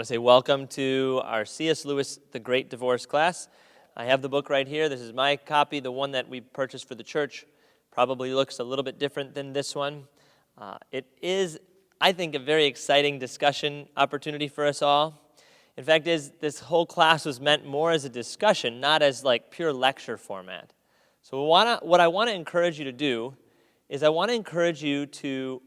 to say welcome to our C.S. Lewis, The Great Divorce class. I have the book right here. This is my copy, the one that we purchased for the church. Probably looks a little bit different than this one. It is, I think, a very exciting discussion opportunity for us all. In fact, this whole class was meant more as a discussion, not as like pure lecture format. So what I want to encourage you to do is I want to encourage you to,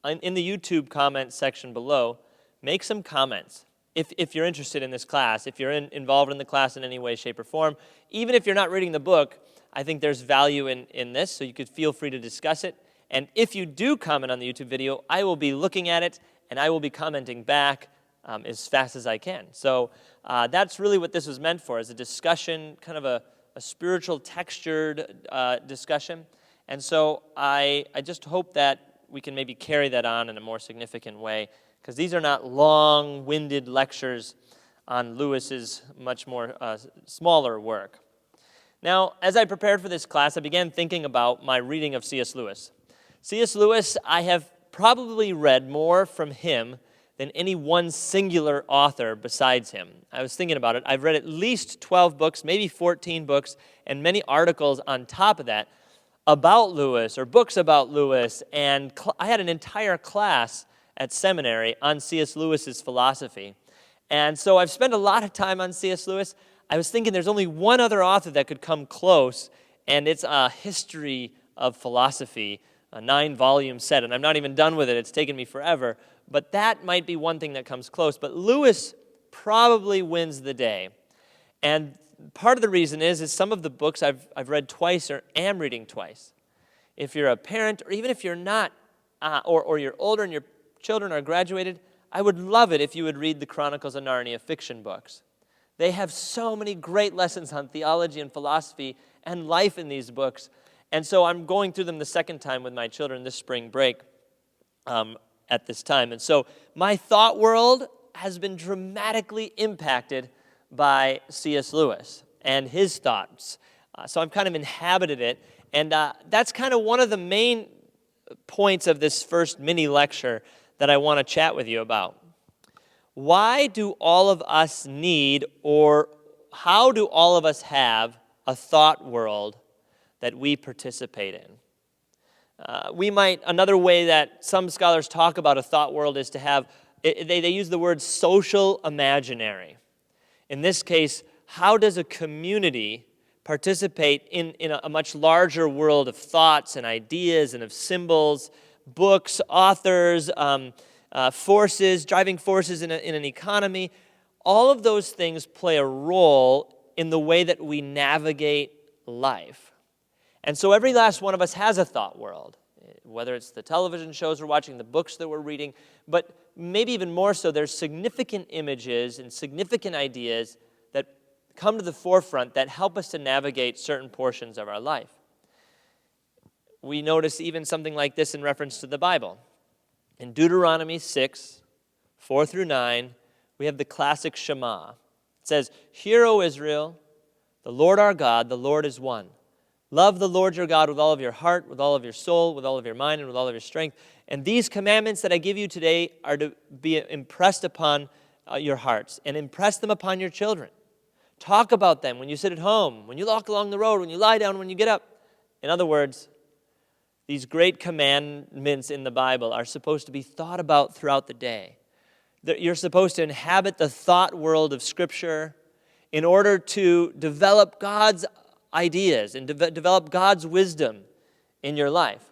in the YouTube comment section below, make some comments. If you're interested in this class, if you're involved in the class in any way, shape, or form, even if you're not reading the book, I think there's value in this, so you could feel free to discuss it. And if you do comment on the YouTube video, I will be looking at it, and I will be commenting back as fast as I can. So that's really what this was meant for, as a discussion, kind of a spiritual textured discussion. And so I just hope that we can maybe carry that on in a more significant way, because these are not long-winded lectures on Lewis's much more smaller work. Now, as I prepared for this class, I began thinking about my reading of C.S. Lewis. C.S. Lewis, I have probably read more from him than any one singular author besides him. I was thinking about it. I've read at least 12 books, maybe 14 books, and many articles on top of that about Lewis, or books about Lewis, and I had an entire class at seminary on C.S. Lewis's philosophy. And so I've spent a lot of time on C.S. Lewis. I was thinking there's only one other author that could come close, and it's a history of philosophy, a 9-volume set, and I'm not even done with it. It's taken me forever. But that might be one thing that comes close. But Lewis probably wins the day. And part of the reason is some of the books I've read twice or am reading twice. If you're a parent, or even if you're not, or you're older and your children are graduated, I would love it if you would read the Chronicles of Narnia fiction books. They have so many great lessons on theology and philosophy and life in these books. And so I'm going through them the second time with my children this spring break at this time. And so my thought world has been dramatically impacted by C.S. Lewis and his thoughts. So I've kind of inhabited it. And that's kind of one of the main points of this first mini lecture that I want to chat with you about. Why do all of us need, or how do all of us have, a thought world that we participate in? Another way that some scholars talk about a thought world is to have, they use the word social imaginary. In this case, how does a community participate in a much larger world of thoughts and ideas and of symbols, books, authors, forces, driving forces in an economy? All of those things play a role in the way that we navigate life. And so every last one of us has a thought world, whether it's the television shows we're watching, the books that we're reading, but maybe even more so, there's significant images and significant ideas that come to the forefront that help us to navigate certain portions of our life. We notice even something like this in reference to the Bible. In Deuteronomy 6, 4 through 9, we have the classic Shema. It says, "Hear, O Israel, the Lord our God, the Lord is one. Love the Lord your God with all of your heart, with all of your soul, with all of your mind, and with all of your strength. And these commandments that I give you today are to be impressed upon your hearts, and impress them upon your children. Talk about them when you sit at home, when you walk along the road, when you lie down, when you get up." In other words, these great commandments in the Bible are supposed to be thought about throughout the day. You're supposed to inhabit the thought world of Scripture in order to develop God's ideas and develop God's wisdom in your life.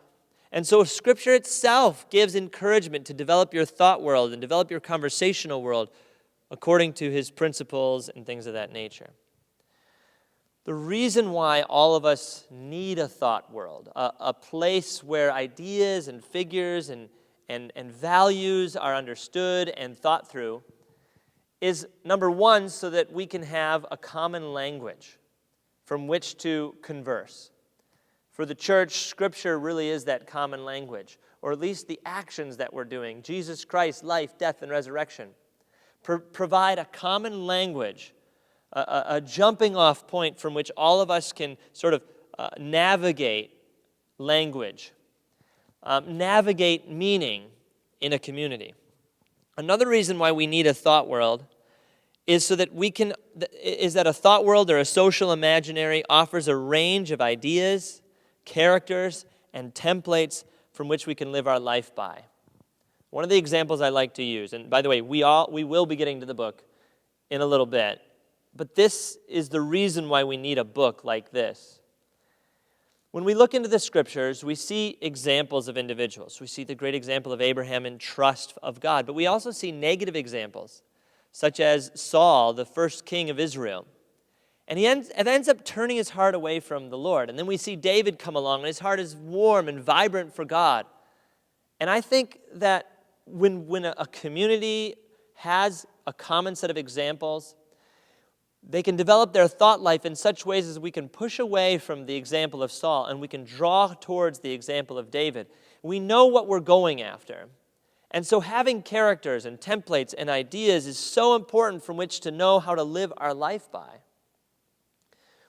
And so Scripture itself gives encouragement to develop your thought world and develop your conversational world according to His principles and things of that nature. The reason why all of us need a thought world, a place where ideas and figures and values are understood and thought through, is number one, so that we can have a common language from which to converse. For the church, Scripture really is that common language, or at least the actions that we're doing. Jesus Christ's life, death, and resurrection provide a common language, a jumping off point from which all of us can sort of navigate language, navigate meaning in a community. Another reason why we need a thought world is so that a thought world or a social imaginary offers a range of ideas, characters, and templates from which we can live our life by. One of the examples I like to use, and by the way, we will be getting to the book in a little bit, but this is the reason why we need a book like this. When we look into the scriptures, we see examples of individuals. We see the great example of Abraham in trust of God, but we also see negative examples, such as Saul, the first king of Israel. And it ends up turning his heart away from the Lord. And then we see David come along, and his heart is warm and vibrant for God. And I think that when a community has a common set of examples, they can develop their thought life in such ways as we can push away from the example of Saul and we can draw towards the example of David. We know what we're going after. And so having characters and templates and ideas is so important from which to know how to live our life by.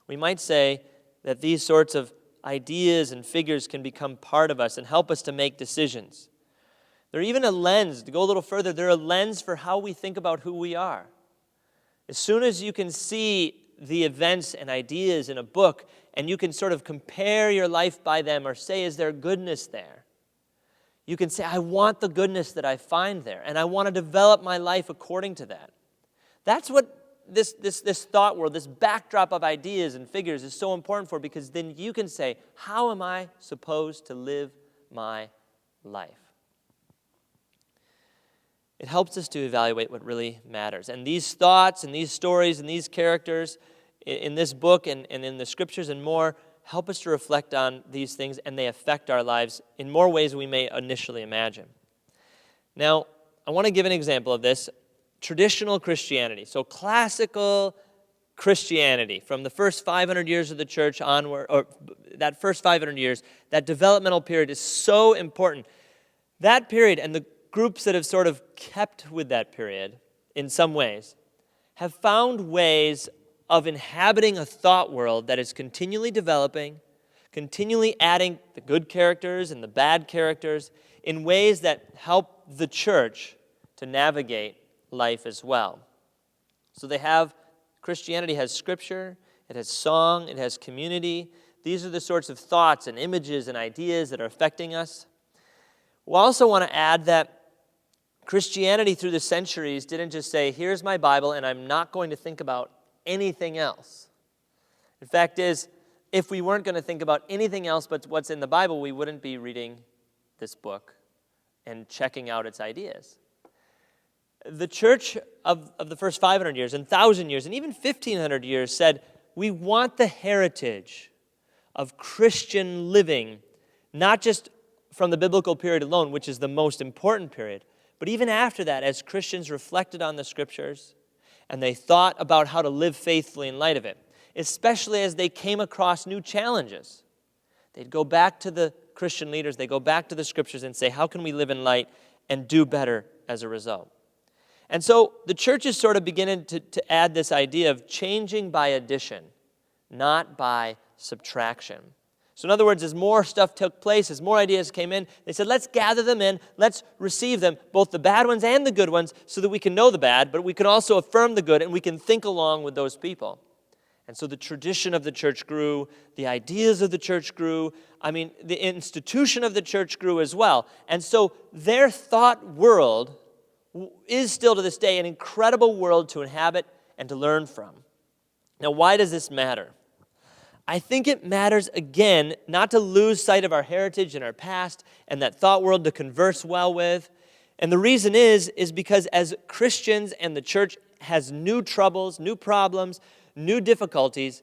We might say that these sorts of ideas and figures can become part of us and help us to make decisions. They're even a lens. To go a little further, they're a lens for how we think about who we are. As soon as you can see the events and ideas in a book and you can sort of compare your life by them or say, is there goodness there? You can say, I want the goodness that I find there, and I want to develop my life according to that. That's what this thought world, this backdrop of ideas and figures is so important for, because then you can say, how am I supposed to live my life? It helps us to evaluate what really matters. And these thoughts and these stories and these characters in this book and in the scriptures and more help us to reflect on these things, and they affect our lives in more ways than we may initially imagine. Now, I want to give an example of this. Traditional Christianity. So classical Christianity from the first 500 years of the church onward, or that first 500 years, that developmental period is so important. That period and the groups that have sort of kept with that period in some ways have found ways of inhabiting a thought world that is continually developing, continually adding the good characters and the bad characters in ways that help the church to navigate life as well. So Christianity has scripture, it has song, it has community. These are the sorts of thoughts and images and ideas that are affecting us. We also want to add that Christianity through the centuries didn't just say, here's my Bible and I'm not going to think about anything else. The fact is, if we weren't going to think about anything else but what's in the Bible, we wouldn't be reading this book and checking out its ideas. The church of the first 500 years and 1,000 years and even 1,500 years said, we want the heritage of Christian living, not just from the biblical period alone, which is the most important period, but even after that, as Christians reflected on the scriptures and they thought about how to live faithfully in light of it, especially as they came across new challenges. They'd go back to the Christian leaders, they go back to the scriptures and say, how can we live in light and do better as a result? And so the church is sort of beginning to add this idea of changing by addition, not by subtraction. So in other words, as more stuff took place, as more ideas came in, they said, let's gather them in, let's receive them, both the bad ones and the good ones, so that we can know the bad, but we can also affirm the good, and we can think along with those people. And so the tradition of the church grew, the ideas of the church grew, the institution of the church grew as well. And so their thought world is still to this day an incredible world to inhabit and to learn from. Now, why does this matter? I think it matters, again, not to lose sight of our heritage and our past and that thought world to converse well with. And the reason is because as Christians and the church has new troubles, new problems, new difficulties,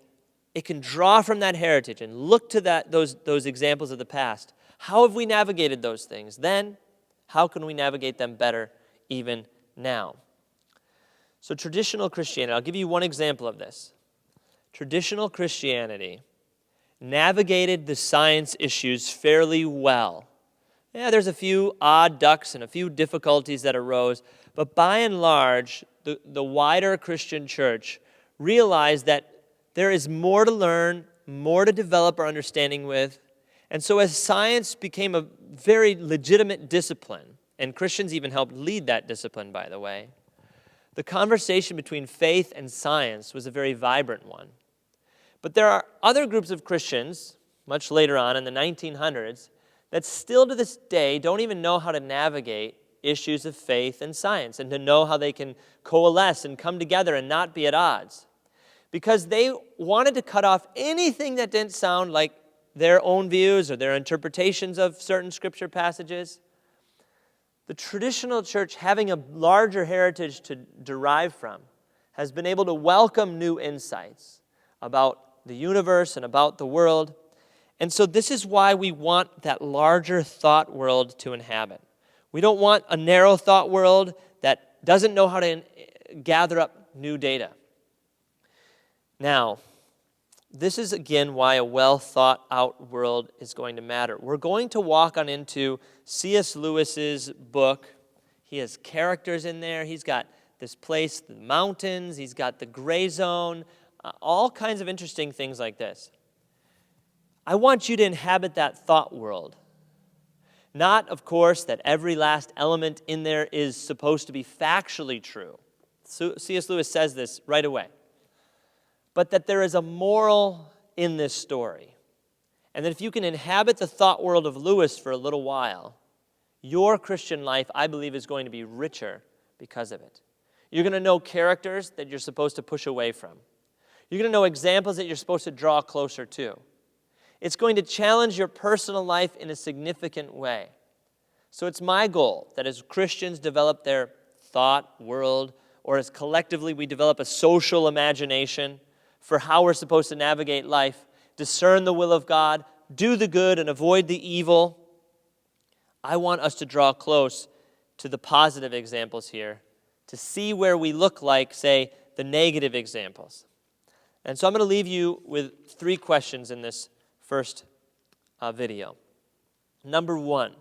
it can draw from that heritage and look to those examples of the past. How have we navigated those things then? How can we navigate them better even now? So traditional Christianity, I'll give you one example of this. Traditional Christianity navigated the science issues fairly well. Yeah, there's a few odd ducks and a few difficulties that arose, but by and large, the wider Christian church realized that there is more to learn, more to develop our understanding with. And so as science became a very legitimate discipline, and Christians even helped lead that discipline, by the way, the conversation between faith and science was a very vibrant one. But there are other groups of Christians, much later on in the 1900s, that still to this day don't even know how to navigate issues of faith and science and to know how they can coalesce and come together and not be at odds. Because they wanted to cut off anything that didn't sound like their own views or their interpretations of certain scripture passages. The traditional church, having a larger heritage to derive from, has been able to welcome new insights about the universe and about the world. And so this is why we want that larger thought world to inhabit. We don't want a narrow thought world that doesn't know how to gather up new data. Now, this is again why a well thought out world is going to matter. We're going to walk on into C.S. Lewis's book. He has characters in there. He's got this place, the mountains. He's got the gray zone, all kinds of interesting things like this. I want you to inhabit that thought world. Not, of course, that every last element in there is supposed to be factually true. C.S. Lewis says this right away. But that there is a moral in this story. And that if you can inhabit the thought world of Lewis for a little while, your Christian life, I believe, is going to be richer because of it. You're going to know characters that you're supposed to push away from. You're going to know examples that you're supposed to draw closer to. It's going to challenge your personal life in a significant way. So it's my goal that as Christians develop their thought world, or as collectively we develop a social imagination for how we're supposed to navigate life, discern the will of God, do the good and avoid the evil, I want us to draw close to the positive examples here, to see where we look like, say, the negative examples. And so I'm going to leave you with 3 questions in this first video. Number 1,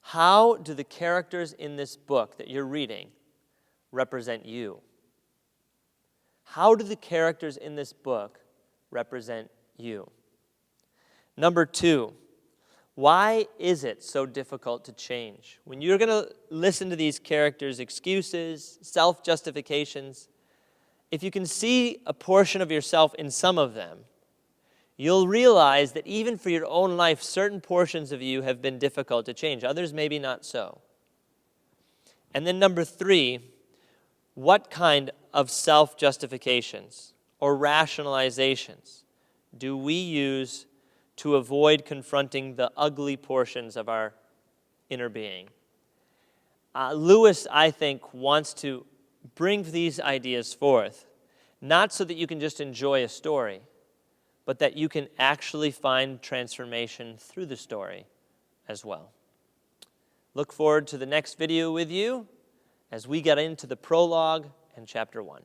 how do the characters in this book that you're reading represent you? How do the characters in this book represent you? Number 2, why is it so difficult to change? When you're going to listen to these characters' excuses, self-justifications, if you can see a portion of yourself in some of them, you'll realize that even for your own life, certain portions of you have been difficult to change. Others maybe not so. And then number 3, what kind of self-justifications or rationalizations do we use to avoid confronting the ugly portions of our inner being? Lewis, I think, wants to bring these ideas forth, not so that you can just enjoy a story, but that you can actually find transformation through the story as well. Look forward to the next video with you as we get into the prologue and chapter 1.